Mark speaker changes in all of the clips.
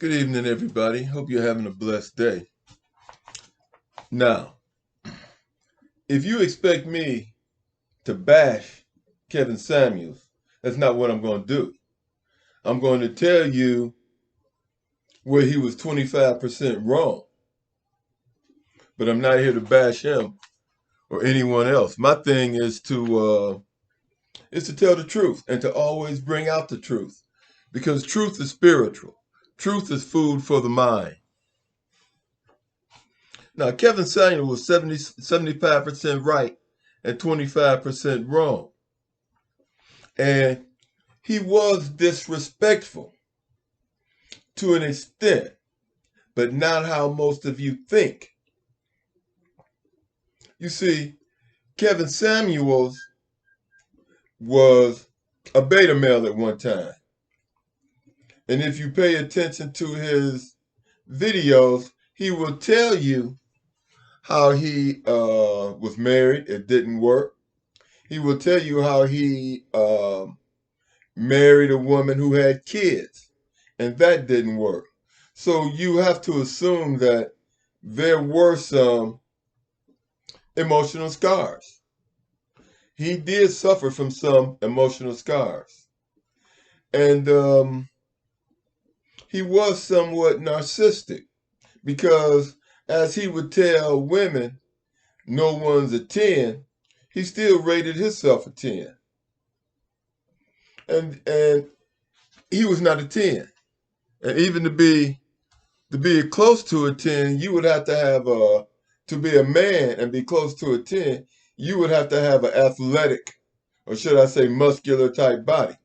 Speaker 1: Good evening, everybody. Hope you're having a blessed day. Now, if you expect me to bash Kevin Samuels, that's not what I'm going to do. I'm going to tell you where he was 25% wrong, but I'm not here to bash him or anyone else. My thing is to tell the truth and to always bring out the truth, because truth is spiritual. Truth is food for the mind. Now, Kevin Samuels was 75% right and 25% wrong. And he was disrespectful to an extent, but not how most of you think. You see, Kevin Samuels was a beta male at one time. And if you pay attention to his videos, he will tell you how he was married, it didn't work. He will tell you how he married a woman who had kids, and that didn't work. So you have to assume that there were some emotional scars. He did suffer from some emotional scars. And he was somewhat narcissistic because, as he would tell women, no one's a 10, he still rated himself a 10. And he was not a 10. And even to be close to a 10, you would have to have to be a man and be close to a 10, you would have to have an athletic, or should I say muscular type body.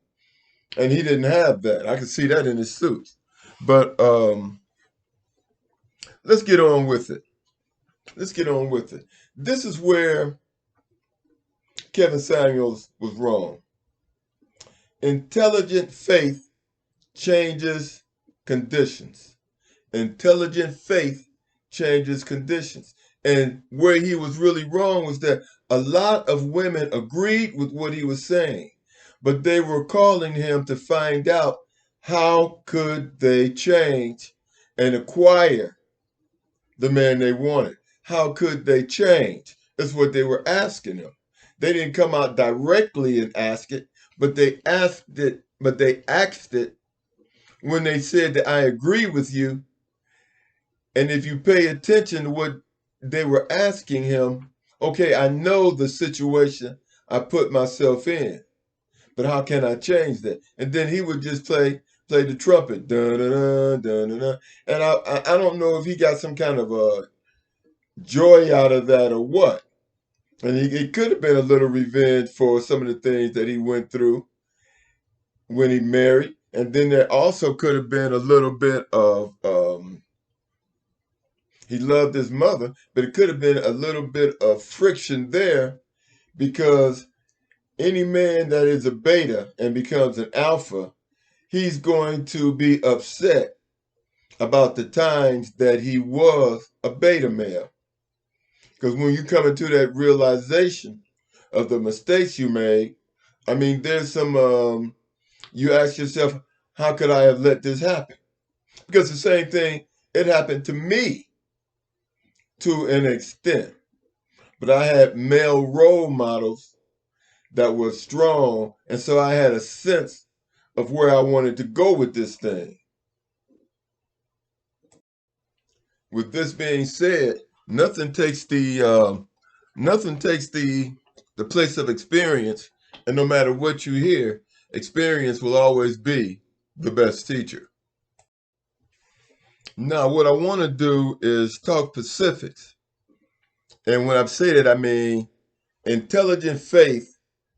Speaker 1: And he didn't have that. I could see that in his suits. But let's get on with it. Let's get on with it. This is where Kevin Samuels was wrong. Intelligent faith changes conditions. Intelligent faith changes conditions. And where he was really wrong was that a lot of women agreed with what he was saying, but they were calling him to find out how could they change and acquire the man they wanted. How could they change? That's what they were asking him. They didn't come out directly and ask it, but they asked it, when they said that I agree with you. And if you pay attention to what they were asking him, okay, I know the situation I put myself in, but how can I change that? And then he would just play the trumpet, dun dun dun dun dun. And I don't know if he got some kind of a joy out of that or what. And it could have been a little revenge for some of the things that he went through when he married. And then there also could have been a little bit of he loved his mother, but it could have been a little bit of friction there, because any man that is a beta and becomes an alpha, he's going to be upset about the times that he was a beta male. Because when you come into that realization of the mistakes you made, I mean, there's some, you ask yourself, how could I have let this happen? Because the same thing, it happened to me to an extent. But I had male role models that were strong, and so I had a sense of where I wanted to go with this thing. With this being said, nothing takes the place of experience, and no matter what you hear, experience will always be the best teacher. Now, what I want to do is talk specifics. And when I say that, I mean intelligent faith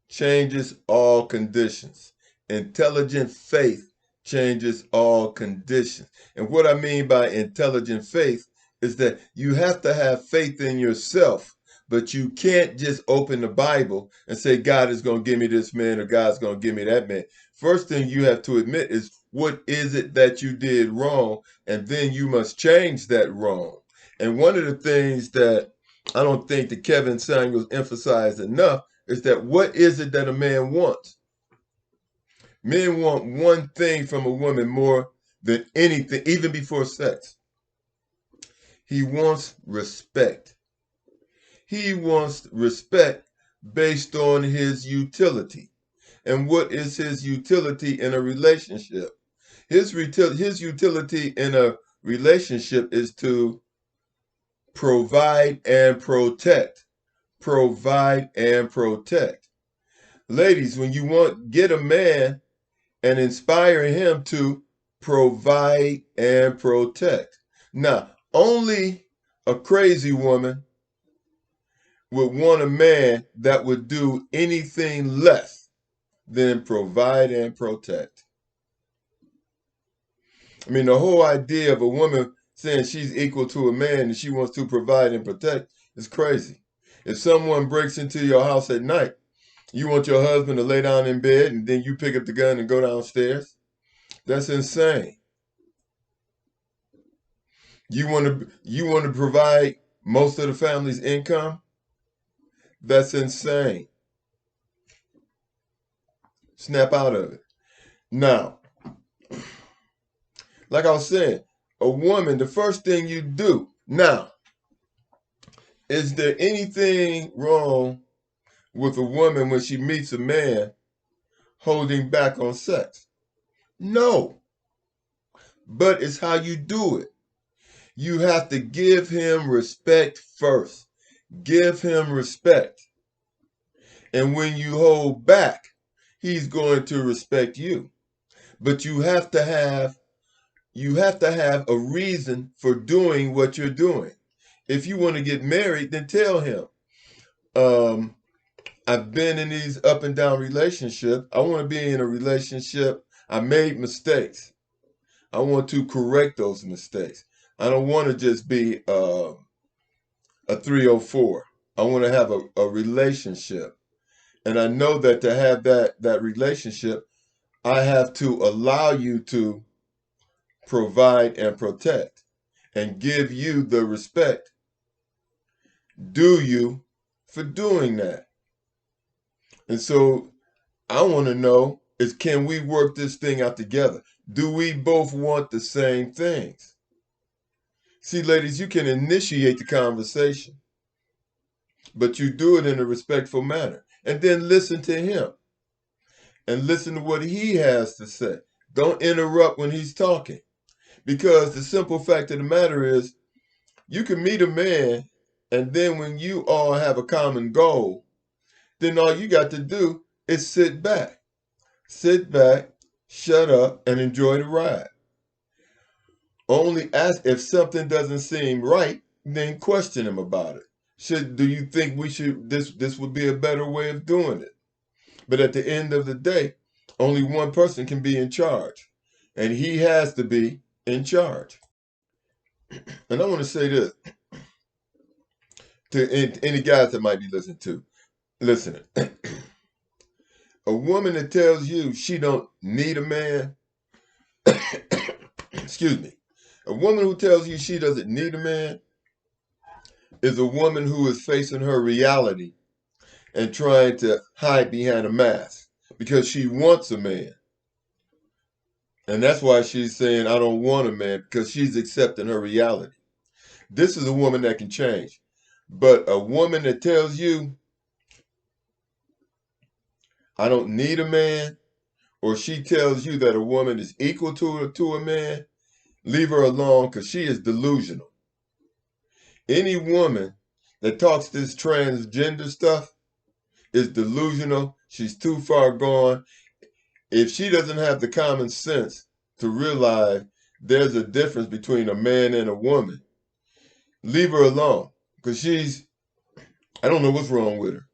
Speaker 1: changes all conditions. Intelligent faith changes all conditions. And what I mean by intelligent faith is that you have to have faith in yourself, but you can't just open the Bible and say, God is going to give me this man or God's going to give me that man. First thing you have to admit is, what is it that you did wrong? And then you must change that wrong. And one of the things that I don't think that Kevin Samuels emphasized enough is that what is it that a man wants? Men want one thing from a woman more than anything, even before sex. He wants respect. He wants respect based on his utility. And what is his utility in a relationship? His utility in a relationship is to provide and protect. Provide and protect. Ladies, when you get a man and inspire him to provide and protect. Now, only a crazy woman would want a man that would do anything less than provide and protect. I mean, the whole idea of a woman saying she's equal to a man and she wants to provide and protect is crazy. If someone breaks into your house at night, you want your husband to lay down in bed and then you pick up the gun and go downstairs? That's insane. You want to provide most of the family's income? That's insane. Snap out of it. Now, like I was saying, a woman, the first thing you do. Now, is there anything wrong with a woman when she meets a man holding back on sex? No. But it's how you do it. You have to give him respect first. Give him respect. And when you hold back, he's going to respect you. But you have to have a reason for doing what you're doing. If you want to get married, then tell him, I've been in these up and down relationships. I want to be in a relationship. I made mistakes. I want to correct those mistakes. I don't want to just be a 304. I want to have a relationship. And I know that to have that relationship, I have to allow you to provide and protect and give you the respect due you for doing that. And so I want to know is, can we work this thing out together? Do we both want the same things? See, ladies, you can initiate the conversation, but you do it in a respectful manner. And then listen to him and listen to what he has to say. Don't interrupt when he's talking. Because the simple fact of the matter is, you can meet a man, and then when you all have a common goal, then all you got to do is sit back. Sit back, shut up, and enjoy the ride. Only ask if something doesn't seem right, then question him about it. Do you think this would be a better way of doing it? But at the end of the day, only one person can be in charge, and he has to be in charge. And I want to say this to any guys that might be listening. A woman that tells you she don't need a man, excuse me, a woman who tells you she doesn't need a man is a woman who is facing her reality and trying to hide behind a mask because she wants a man. And that's why she's saying, I don't want a man, because she's accepting her reality. This is a woman that can change. But a woman that tells you, I don't need a man, or she tells you that a woman is equal to a man, leave her alone, because she is delusional. Any woman that talks this transgender stuff is delusional. She's too far gone. If she doesn't have the common sense to realize there's a difference between a man and a woman, leave her alone. Because I don't know what's wrong with her.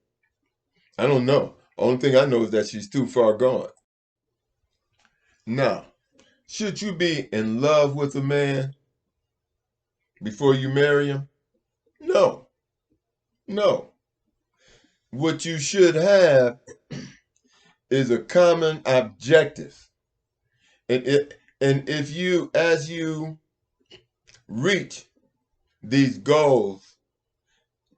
Speaker 1: I don't know. Only thing I know is that she's too far gone. Now, should you be in love with a man before you marry him? No. No. What you should have is a common objective. And if you, as you reach these goals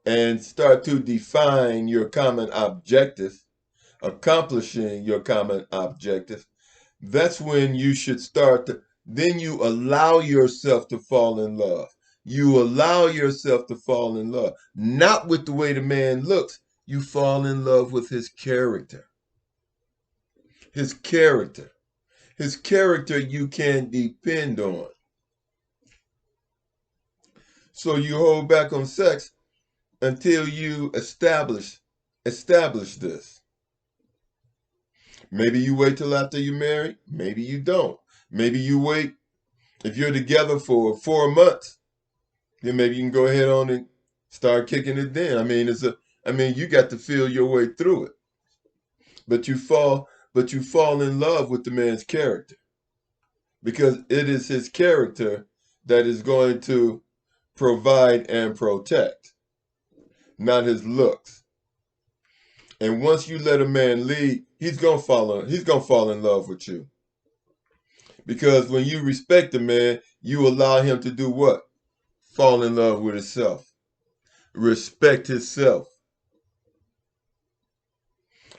Speaker 1: and start to define your common objective, accomplishing your common objective, that's when you should start then you allow yourself to fall in love. You allow yourself to fall in love. Not with the way the man looks. You fall in love with his character. His character. His character you can depend on. So you hold back on sex until you establish this. Maybe you wait till after you're married. Maybe you don't. Maybe you wait. If you're together for 4 months, then maybe you can go ahead on and start kicking it then. I mean, you got to feel your way through it. But you fall in love with the man's character, because it is his character that is going to provide and protect, not his looks. And once you let a man lead, he's gonna fall in love with you. Because when you respect a man, you allow him to do what? Fall in love with himself. Respect himself.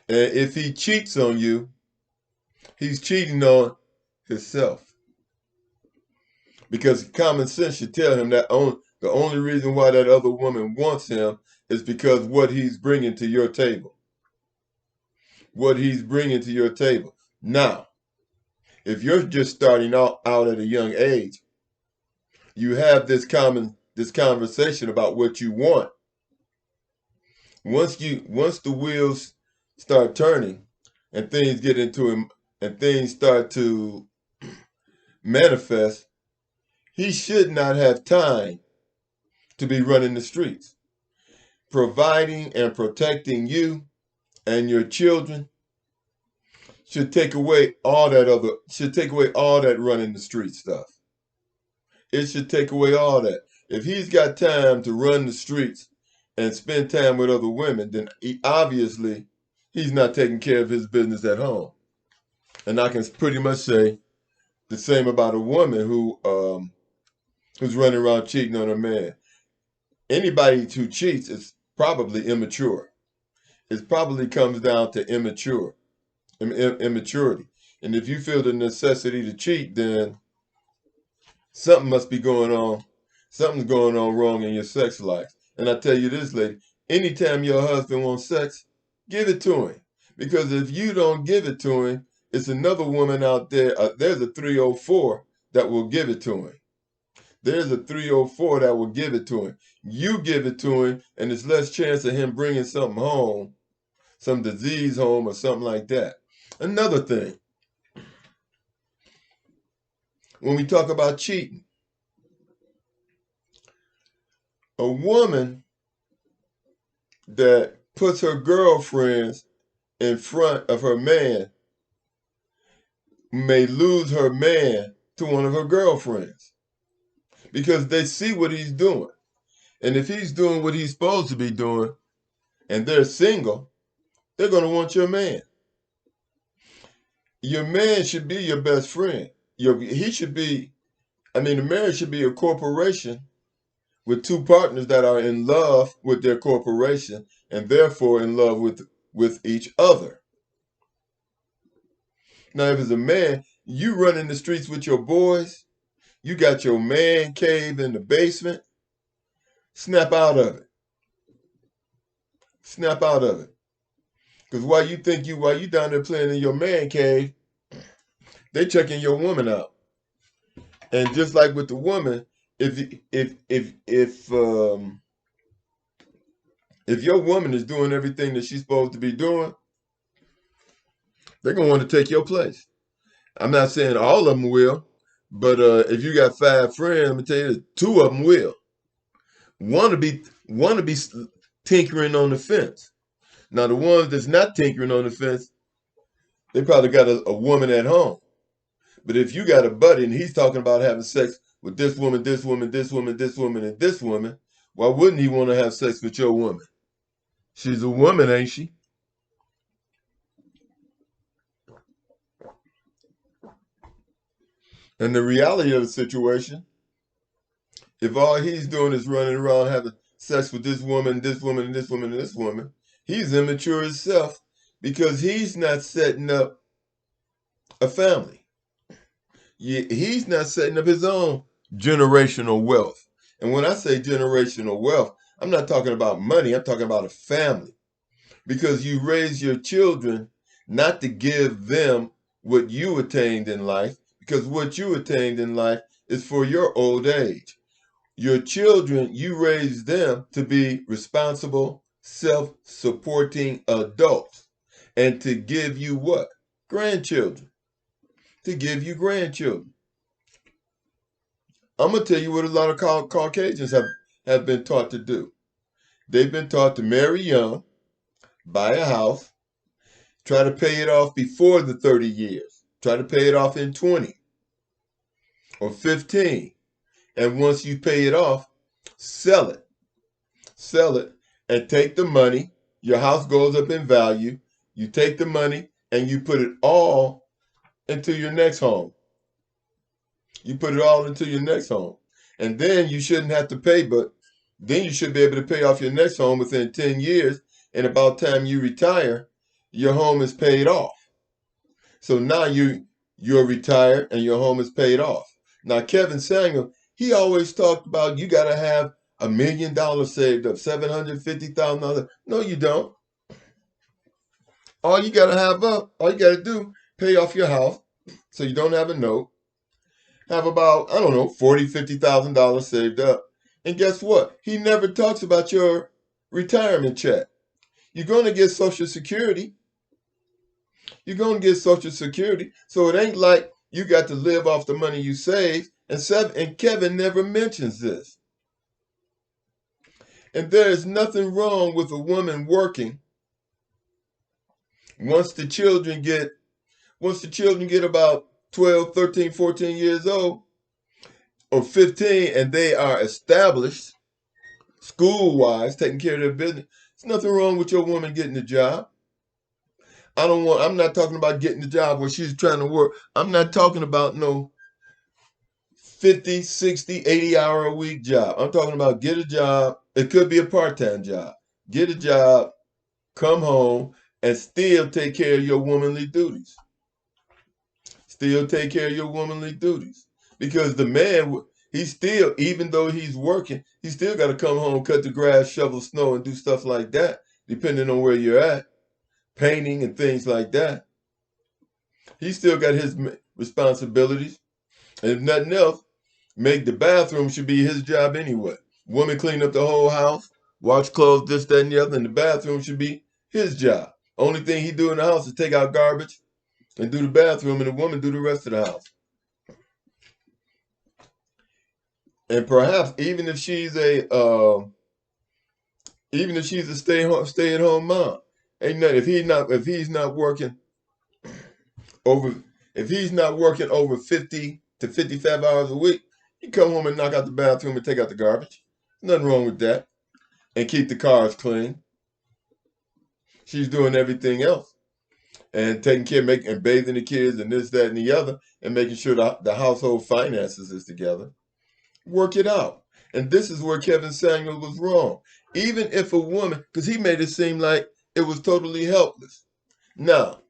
Speaker 1: And if he cheats on you, he's cheating on himself. Because common sense should tell him that the only reason why that other woman wants him is because what he's bringing to your table. What he's bringing to your table. Now, if you're just starting out at a young age, you have this conversation about what you want. Once the wheels start turning and things get into him and things start to manifest, he should not have time to be running the streets. Providing and protecting you and your children should take away all that running the street stuff. It should take away all that. If he's got time to run the streets and spend time with other women, then obviously he's not taking care of his business at home. And I can pretty much say the same about a woman who's running around cheating on a man. Anybody who cheats is probably immature. It probably comes down to immaturity. And if you feel the necessity to cheat, then something must be going on. Something's going on wrong in your sex life. And I tell you this, lady, anytime your husband wants sex, give it to him. Because if you don't give it to him, it's another woman out there. There's a 304 that will give it to him. There's a 304 that will give it to him. You give it to him, and there's less chance of him bringing something home, some disease home or something like that. Another thing, when we talk about cheating, a woman that puts her girlfriends in front of her man may lose her man to one of her girlfriends because they see what he's doing. And if he's doing what he's supposed to be doing and they're single, they're going to want your man. Your man should be your best friend. The marriage should be a corporation with two partners that are in love with their corporation and therefore in love with each other. Now, if it's a man, you run in the streets with your boys, you got your man cave in the basement, snap out of it. Snap out of it. Because while you down there playing in your man cave, they checking your woman out. And just like with the woman, if your woman is doing everything that she's supposed to be doing, they're gonna want to take your place. I'm not saying all of them will, but if you got 5 friends, let me tell you, 2 of them will. One to be tinkering on the fence. Now the ones that's not tinkering on the fence, they probably got a woman at home. But if you got a buddy and he's talking about having sex with this woman, this woman, this woman, this woman, and this woman, why wouldn't he want to have sex with your woman? She's a woman, ain't she? And the reality of the situation, if all he's doing is running around having sex with this woman, this woman, and this woman, and this woman, he's immature himself because he's not setting up a family. He's not setting up his own generational wealth. And when I say generational wealth, I'm not talking about money. I'm talking about a family. Because you raise your children not to give them what you attained in life, because what you attained in life is for your old age. Your children, you raise them to be responsible, self-supporting adults, and to give you what? Grandchildren. To give you grandchildren. I'm going to tell you what a lot of Caucasians have been taught to do. They've been taught to marry young, buy a house, try to pay it off before the 30 years. Try to pay it off in 20 or 15. And once you pay it off, sell it. Sell it and take the money. Your house goes up in value. You take the money and you put it all into your next home. You put it all into your next home. And then you shouldn't have to pay, but then you should be able to pay off your next home within 10 years. And about time you retire, your home is paid off. So now you're retired and your home is paid off. Now, Kevin Samuels, he always talked about you got to have $1 million saved up, $750,000. No, you don't. All you got to have up, all you got to do, pay off your house so you don't have a note. Have about, I don't know, $40,000, $50,000 saved up. And guess what? He never talks about your retirement check. You're going to get Social Security. You're going to get Social Security. So it ain't like you got to live off the money you save. And Kevin never mentions this. And there is nothing wrong with a woman working once the children get about 12, 13, 14 years old or 15 and they are established school-wise, taking care of their business. There's nothing wrong with your woman getting a job. I'm not talking about getting the job where she's trying to work. I'm not talking about no 50, 60, 80 hour a week job. I'm talking about get a job. It could be a part-time job. Get a job, come home, and still take care of your womanly duties. Still take care of your womanly duties. Because the man, he's still, even though he's working, he still got to come home, cut the grass, shovel snow, and do stuff like that, depending on where you're at. Painting and things like that. He still got his responsibilities. And if nothing else, make the bathroom should be his job anyway. Woman clean up the whole house, wash clothes, this, that, and the other, and the bathroom should be his job. Only thing he do in the house is take out garbage and do the bathroom, and the woman do the rest of the house. And perhaps even if she's a stay-at-home mom, ain't nothing. If he's not working over 50 to 55 hours a week, you come home and knock out the bathroom and take out the garbage. Nothing wrong with that. And keep the cars clean. She's doing everything else. And taking care, and bathing the kids and this, that, and the other, and making sure the household finances is together. Work it out. And this is where Kevin Samuels was wrong. Even if a woman, because he made it seem like it was totally helpless. Now,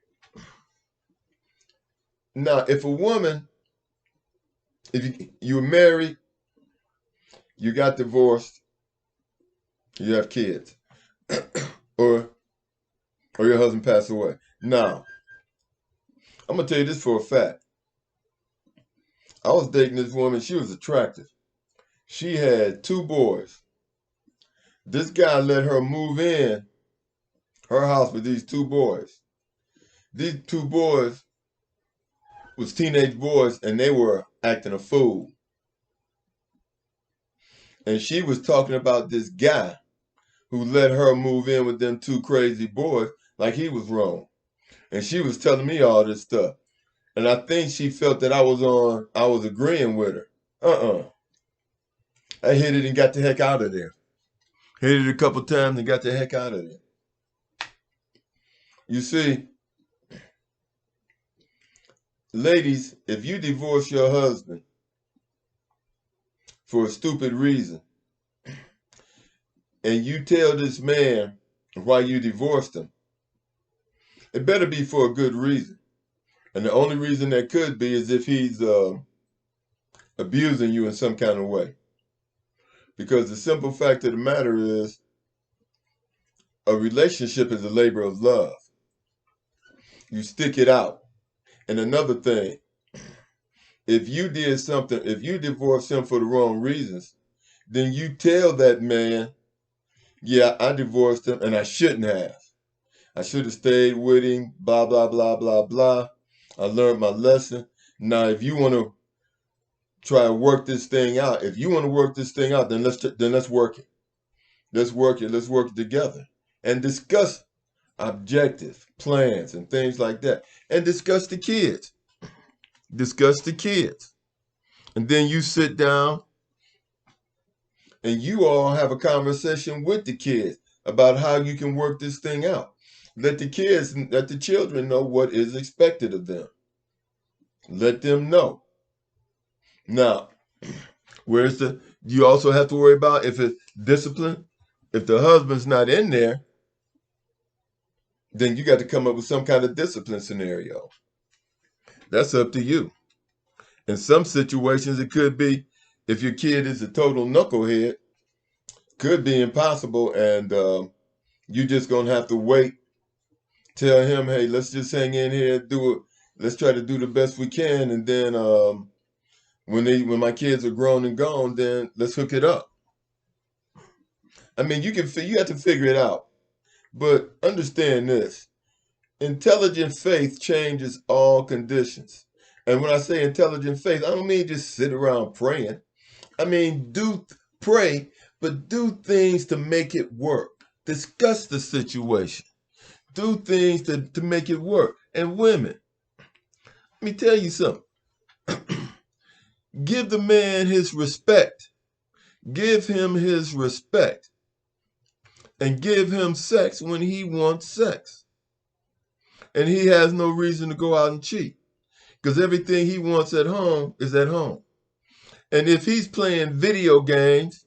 Speaker 1: if a woman, if you were married, you got divorced, you have kids, or your husband passed away. Now, I'm going to tell you this for a fact. I was dating this woman. She was attractive. She had 2 boys. This guy let her move in her house with these 2 boys. These 2 boys was teenage boys, and they were acting a fool. And she was talking about this guy who let her move in with them 2 crazy boys like he was wrong. And she was telling me all this stuff. And I think she felt that I was agreeing with her. I hit it and got the heck out of there. Hit it a couple times and got the heck out of there. You see, ladies, if you divorce your husband for a stupid reason, and you tell this man why you divorced him, it better be for a good reason. And the only reason that could be is if he's abusing you in some kind of way. Because the simple fact of the matter is, a relationship is a labor of love. You stick it out. And another thing, if you did something, if you divorced him for the wrong reasons, then you tell that man, yeah, I divorced him and I shouldn't have. I should have stayed with him, blah, blah, blah, blah, blah. I learned my lesson. Now, if you want to try to work this thing out, if you want to work this thing out, then let's work it. Let's work it. Let's work it together and discuss objective plans and things like that. And discuss the kids. Discuss the kids. And then you sit down and you all have a conversation with the kids about how you can work this thing out. Let the children know what is expected of them. Let them know. Now, you also have to worry about if it's discipline. If the husband's not in there, then you got to come up with some kind of discipline scenario. That's up to you. In some situations, it could be, if your kid is a total knucklehead, could be impossible, and you just gonna have to wait. Tell him, hey, let's just hang in here, do it. Let's try to do the best we can, and then when my kids are grown and gone, then let's hook it up. I mean, you have to figure it out, but understand this: intelligent faith changes all conditions. And when I say intelligent faith, I don't mean just sit around praying. I mean, pray, but do things to make it work. Discuss the situation. Do things to make it work. And women, let me tell you something. Give the man his respect. Give him his respect. And give him sex when he wants sex. And he has no reason to go out and cheat. Because everything he wants at home is at home. And if he's playing video games,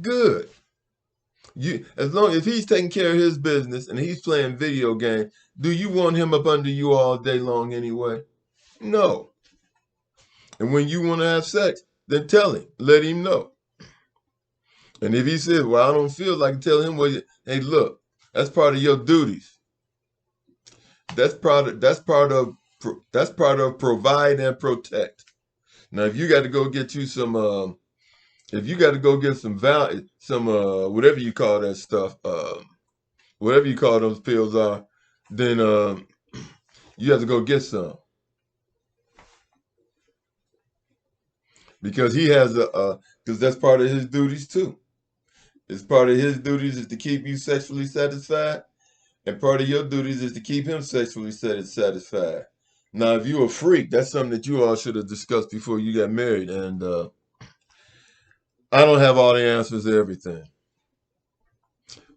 Speaker 1: good. If he's taking care of his business and he's playing video games, do you want him up under you all day long anyway? No. And when you want to have sex, then tell him. Let him know. And if he says, well, I don't feel like, tell him, well, hey, look, that's part of your duties. That's part of provide and protect. Now, if you got to go get you some, whatever you call that stuff, whatever you call those pills are, then you have to go get some. Because because that's part of his duties too. It's part of his duties is to keep you sexually satisfied, and part of your duties is to keep him sexually satisfied. Now, if you're a freak, that's something that you all should have discussed before you got married. And I don't have all the answers to everything.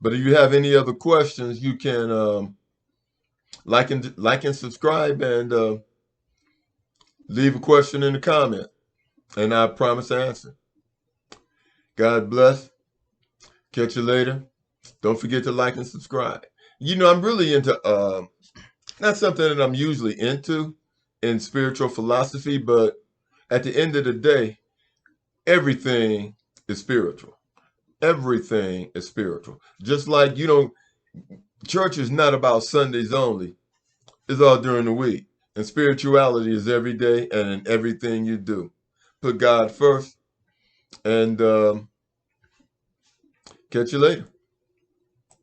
Speaker 1: But if you have any other questions, you can like and subscribe and leave a question in the comment. And I promise to answer. God bless. Catch you later. Don't forget to like and subscribe. You know, I'm really into, not something that I'm usually into in spiritual philosophy, but at the end of the day, everything is spiritual. Everything is spiritual. Just like, church is not about Sundays only. It's all during the week. And spirituality is every day and in everything you do. Put God first. And catch you later.